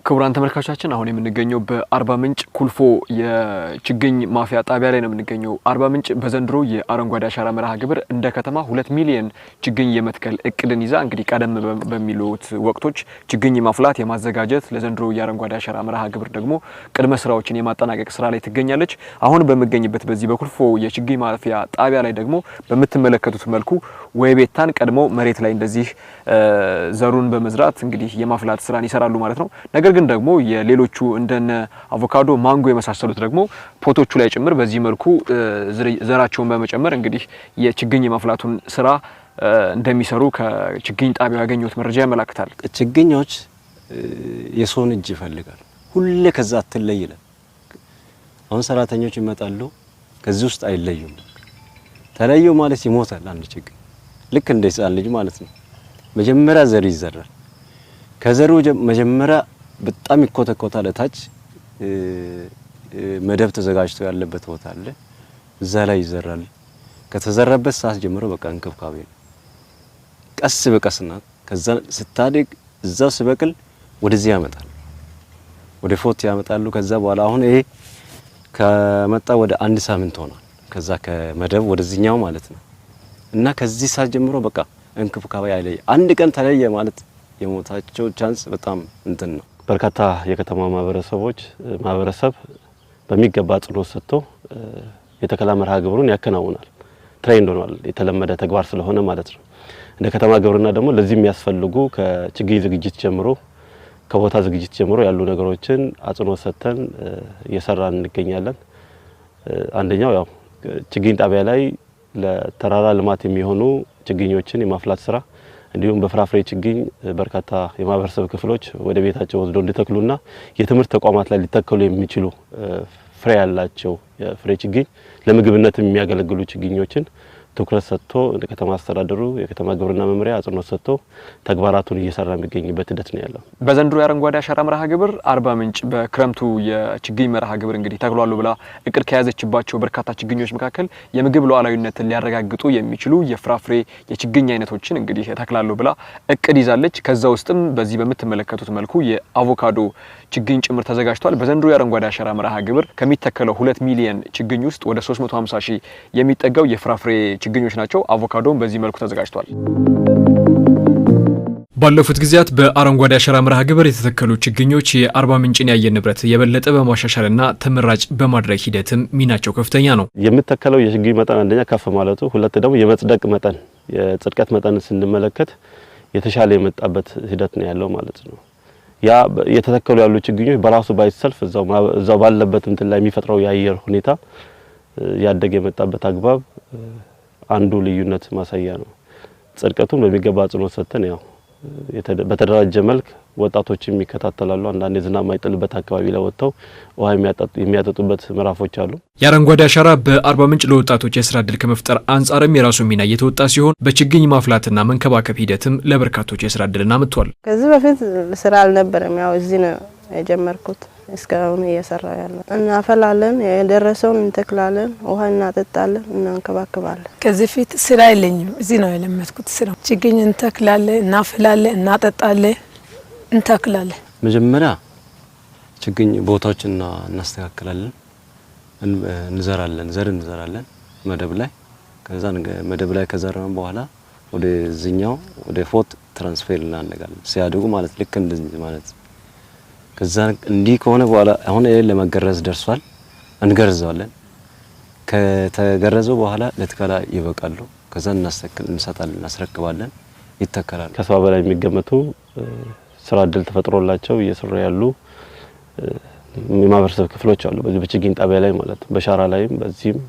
ክቡራን ተመልካቾቻችን አሁን የምንገኘው በአርባ ምንጭ ኩልፎ የችግኝ ማፍያ ጣቢያ ላይ ነው የምንገኘው። አርባ ምንጭ በዘንድሮ የአረንጓዴ አሻራ መርሃ ግብር እንደ ከተማ 2 ሚሊዮን ችግኝ የመትከል እቅድን ይዛ እንግዲህ ቀደም በሚሉት ወቅቶች ችግኝ ማፍላት የማዘጋጀት ለዘንድሮ የአረንጓዴ አሻራ መርሃ ግብር ደግሞ ቅድመ ስራዎችን የማጠናቀቅ ስራ ላይ ትገኛለች። አሁን በመገኝበት በዚህ በኩልፎ የችግኝ ማፍያ ጣቢያ ላይ ደግሞ በምትመለከቱት መልኩ ወይቤታን ቀድሞ መሬት ላይ እንደዚህ ዘሩን በመዝራት እንግዲህ የማፍላት ስራን ይሰራሉ ማለት ነው። ነገር ግን ደግሞ የሌሎቹ እንደነ አቮካዶ፣ ማንጎ የመሳሰሉት ደግሞ ፖቶቹ ላይ ጭምር በዚህ መልኩ ዘራቸውን በመጨመር እንግዲህ የችግኝ የማፍላቱን ስራ እንደሚሰሩ ከችግኝ ጣቢያው ያገኙት መረጃ ያመለክታል። ችግኞች የሰውን እጅ ይፈልጋል። ሁሌ ከዛ አትለይለ። አሁን ሰራተኞች ይመጣሉ፣ ከዚህ ውስጥ አይለዩም። ተለዩ ማለት ይሞታል አንድ ችግኝ። ልክ እንደ ሕፃን ልጅ ማለት ነው። መጀመሪያ ዘር ይዘራል። ከዘሩ መጀመሪያ በጣም ይኮተኮታል። ታች መደብ ተዘጋጅቶ ያለበት ቦታ አለ። እዛ ላይ ይዘራል። ከተዘራበት ሰዓት ጀምሮ በቃ እንክብካቤ ነው። ቀስ በቀስና ከዛ ስታድግ እዛው ሲበቅል ወደዚህ ያመጣል። ወደ ፎት ያመጣሉ። ከዛ በኋላ አሁን ይሄ ከመጣ ወደ 1 ሳምንት ሆኗል። ከዛ ከመደብ ወደዚህኛው ማለት ነው። እና ከዚህ ሰዓት ጀምሮ በቃ እንክብካቤ አይለይ። አንድ ቀን ተለየ ማለት የሞታቸው ቻንስ በጣም እንትን ነው። በርካታ የከተማ ማህበረሰብ በሚገባ ጽሎት ሰጥቶ የተከላ መርሃ ግብሩን ያከናውናል። ትሬንድ ሆኗል፣ የተለመደ ተግባር ስለሆነ ማለት ነው። እንደ ከተማ ግብርና ደግሞ ለዚህ የሚያስፈልጉ ከችግኝ ዝግጅት ጀምሮ ከቦታ ዝግጅት ጀምሮ ያሉ ነገሮችን አጽንኦት ሰጥተን እየሰራን እንገኛለን። አንደኛው ያው ችግኝ ጣቢያ ላይ ለተራራ ልማት የሚሆኑ ችግኞችን የማፍላት ስራ እንዲሁም በፍራፍሬ ችግኝ በርካታ የማህበረሰብ ክፍሎች ወደ ቤታቸው ወስደው እንዲተክሉና የትምህርት ተቋማት ላይ ሊተከሉ የሚችሉ ፍሬ ያላቸው የፍሬ ችግኝ ለምግብነት የሚያገለግሉ ችግኞችን ትኩረት ሰጥቶ ከተማ አስተዳደሩ የከተማ ግብርና መምሪያ አጽንኦት ሰጥቶ ተግባራቱን እየሰራ የሚገኝበት ሂደት ነው ያለው። በዘንድሮ የአረንጓዴ አሻራ መርሃ ግብር አርባ ምንጭ በክረምቱ የችግኝ መርሃ ግብር እንግዲህ ተክሏሉ ብላ እቅድ ከያዘችባቸው በርካታ ችግኞች መካከል የምግብ ሉዓላዊነትን ሊያረጋግጡ የሚችሉ የፍራፍሬ የችግኝ አይነቶችን እንግዲህ ተክላሉ ብላ እቅድ ይዛለች። ከዛ ውስጥም በዚህ በምትመለከቱት መልኩ የአቮካዶ ችግኝ ጭምር ተዘጋጅቷል። በዘንድሮ የአረንጓዴ አሻራ መርሃ ግብር ከሚተከለው 2 ሚሊዮን ችግኝ ውስጥ ወደ 350 ሺህ የሚጠጋው የፍራፍሬ ችግኞች ናቸው። አቮካዶም በዚህ መልኩ ተዘጋጅቷል። ባለፉት ጊዜያት በአረንጓዴ አሻራ መርሃ ግብር የተተከሉ ችግኞች የአርባ ምንጭን የአየር ንብረት የበለጠ በማሻሻልና ተመራጭ በማድረግ ሂደትም ሚናቸው ከፍተኛ ነው። የሚተከለው የችግኝ መጠን አንደኛ ከፍ ማለቱ፣ ሁለት ደግሞ የመጽደቅ መጠን የጽድቀት መጠን ስንመለከት የተሻለ የመጣበት ሂደት ነው ያለው ማለት ነው። ያ የተተከሉ ያሉ ችግኞች በራሱ ባይሰልፍ እዛው ባለበት እንትን ላይ የሚፈጥረው የአየር ሁኔታ ያደገ የመጣበት አግባብ አንዱ ልዩነት ማሳያ ነው። ጽድቀቱን በሚገባ አጽንኦት ሰጥተን ያው በተደራጀ መልክ ወጣቶችም ይከታተላሉ። አንዳንድ ዝናብ ማይጥልበት አካባቢ ላይ ወጥተው ውሃ የሚያጠጡበት ምዕራፎች አሉ። የአረንጓዴ አሻራ በአርባ ምንጭ ለወጣቶች የስራ ዕድል ከመፍጠር አንጻርም የራሱ ሚና እየተወጣ ሲሆን በችግኝ ማፍላትና መንከባከብ ሂደትም ለበርካቶች የስራ ዕድልን አምጥቷል። ከዚህ በፊት ስራ አልነበረም። ያው እዚህ ነው የጀመርኩት። እስካሁን እየሰራው ያለው እናፈላለን፣ የደረሰውን እንተክላለን፣ ውሃ እናጠጣለን፣ እናንከባከባለን። ከዚህ ፊት ስራ የለኝም። እዚህ ነው የለመድኩት ስራ። ችግኝ እንተክላለን፣ እናፈላለን፣ እናጠጣለን፣ እንተክላለን። መጀመሪያ ችግኝ ቦታዎችን እናስተካክላለን፣ እንዘራለን መደብ ላይ። ከዛ መደብ ላይ ከዘራን በኋላ ወደዚህኛው ወደ ፎት ትራንስፌር እናደርጋለን። ሲያድጉ ማለት ልክ እንደዚህ ማለት ከዛ እንዲህ ከሆነ በኋላ አሁን ለመገረዝ ደርሷል፣ እንገርዘዋለን። ከተገረዘው በኋላ ለተከላ ይበቃሉ። ከዛ እንሰጣለን፣ እናስረክባለን፣ ይተከላል። ከሰባ በላይ የሚገመቱ ስራ ዕድል ተፈጥሮላቸው እየሰሩ ያሉ የማህበረሰብ ክፍሎች አሉ በዚህ በችግኝ ጣቢያ ላይ ማለት ነው። በሻራ ላይም በዚህም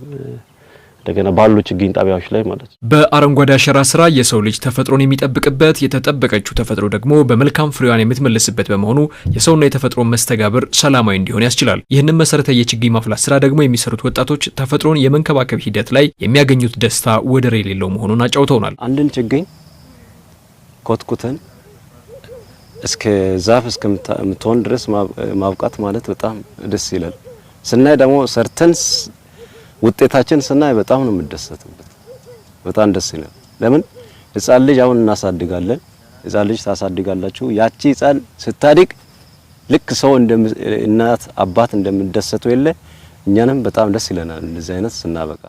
እንደገና ባሉ ችግኝ ጣቢያዎች ላይ ማለት ነው። በአረንጓዴ አሻራ ስራ የሰው ልጅ ተፈጥሮን የሚጠብቅበት የተጠበቀችው ተፈጥሮ ደግሞ በመልካም ፍሬዋን የምትመለስበት በመሆኑ የሰውና የተፈጥሮ መስተጋብር ሰላማዊ እንዲሆን ያስችላል። ይህንን መሰረታዊ የችግኝ ማፍላት ስራ ደግሞ የሚሰሩት ወጣቶች ተፈጥሮን የመንከባከብ ሂደት ላይ የሚያገኙት ደስታ ወደር የሌለው መሆኑን አጫውተውናል። አንድን ችግኝ ኮትኩተን እስከ ዛፍ እስከምትሆን ድረስ ማብቃት ማለት በጣም ደስ ይላል። ስናይ ደግሞ ሰርተን ውጤታችን ስናይ በጣም ነው የምደሰትበት። በጣም ደስ ይላል። ለምን ህፃን ልጅ አሁን እናሳድጋለን። ህፃን ልጅ ታሳድጋላችሁ። ያቺ ህፃን ስታድግ ልክ ሰው እናት አባት እንደምደሰቱ የለ እኛንም በጣም ደስ ይለናል እንደዚህ አይነት ስናበቃ